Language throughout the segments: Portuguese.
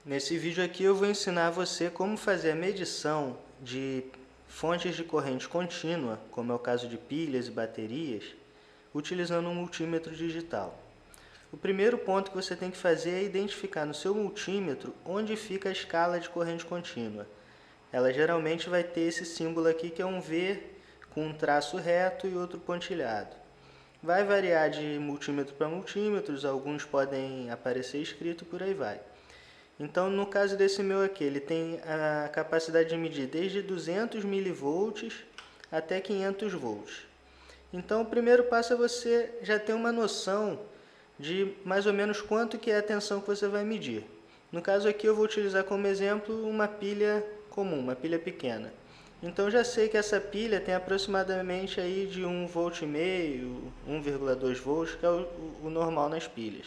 Nesse vídeo aqui eu vou ensinar você como fazer a medição de fontes de corrente contínua, como é o caso de pilhas e baterias, utilizando um multímetro digital. O primeiro ponto que você tem que fazer é identificar no seu multímetro onde fica a escala de corrente contínua. Ela geralmente vai ter esse símbolo aqui que é um V com um traço reto e outro pontilhado. Vai variar de multímetro para multímetros, alguns podem aparecer escrito, por aí vai. Então, no caso desse meu aqui, ele tem a capacidade de medir desde 200 mV até 500 volts. Então, o primeiro passo é você já ter uma noção de mais ou menos quanto que é a tensão que você vai medir. No caso aqui, eu vou utilizar como exemplo uma pilha comum, uma pilha pequena. Então, eu já sei que essa pilha tem aproximadamente aí de 1,5 volt, 1,2 volts, que é o normal nas pilhas.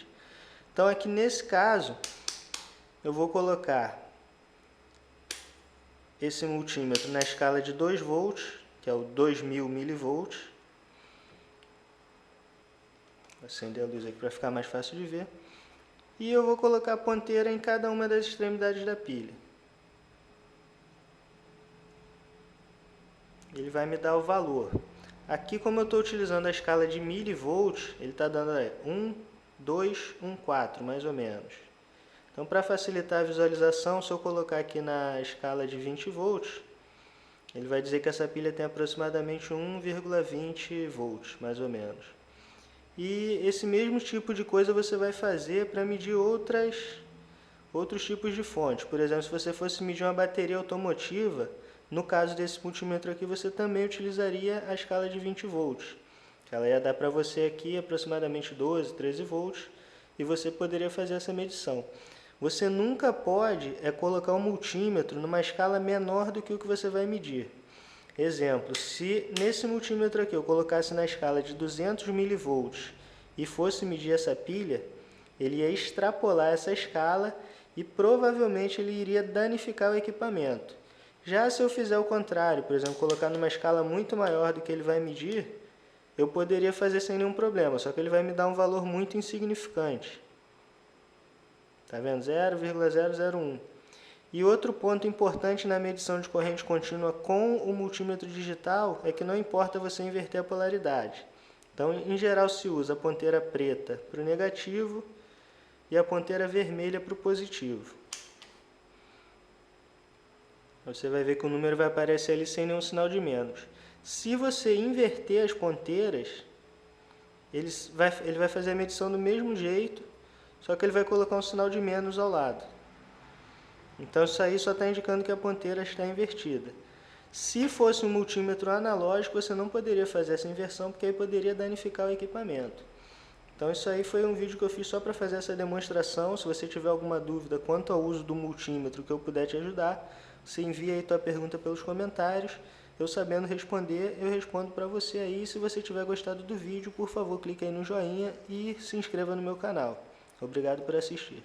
Então, aqui nesse caso, eu vou colocar esse multímetro na escala de 2 volts, que é o 2000 milivolts. Vou acender a luz aqui para ficar mais fácil de ver. E eu vou colocar a ponteira em cada uma das extremidades da pilha. Ele vai me dar o valor. Aqui, como eu estou utilizando a escala de milivolts, ele está dando 1, 2, 1, 4, mais ou menos. Então, para facilitar a visualização, se eu colocar aqui na escala de 20 volts, ele vai dizer que essa pilha tem aproximadamente 1,20 volts, mais ou menos. E esse mesmo tipo de coisa você vai fazer para medir outros tipos de fontes. Por exemplo, se você fosse medir uma bateria automotiva, no caso desse multímetro aqui, você também utilizaria a escala de 20 volts. Ela ia dar para você aqui aproximadamente 12, 13 volts, e você poderia fazer essa medição. Você nunca pode colocar um multímetro numa escala menor do que o que você vai medir. Exemplo, se nesse multímetro aqui eu colocasse na escala de 200 milivolts e fosse medir essa pilha, ele ia extrapolar essa escala e provavelmente ele iria danificar o equipamento. Já se eu fizer o contrário, por exemplo, colocar numa escala muito maior do que ele vai medir, eu poderia fazer sem nenhum problema, só que ele vai me dar um valor muito insignificante. Está vendo? 0,001. E outro ponto importante na medição de corrente contínua com o multímetro digital é que não importa você inverter a polaridade. Então, em geral, se usa a ponteira preta para o negativo e a ponteira vermelha para o positivo. Você vai ver que o número vai aparecer ali sem nenhum sinal de menos. Se você inverter as ponteiras, ele vai fazer a medição do mesmo jeito, só que ele vai colocar um sinal de menos ao lado. Então isso aí só está indicando que a ponteira está invertida. Se fosse um multímetro analógico, você não poderia fazer essa inversão, porque aí poderia danificar o equipamento. Então isso aí foi um vídeo que eu fiz só para fazer essa demonstração. Se você tiver alguma dúvida quanto ao uso do multímetro que eu puder te ajudar, você envia aí tua pergunta pelos comentários. Eu sabendo responder, eu respondo para você aí. Se você tiver gostado do vídeo, por favor, clique aí no joinha e se inscreva no meu canal. Obrigado por assistir.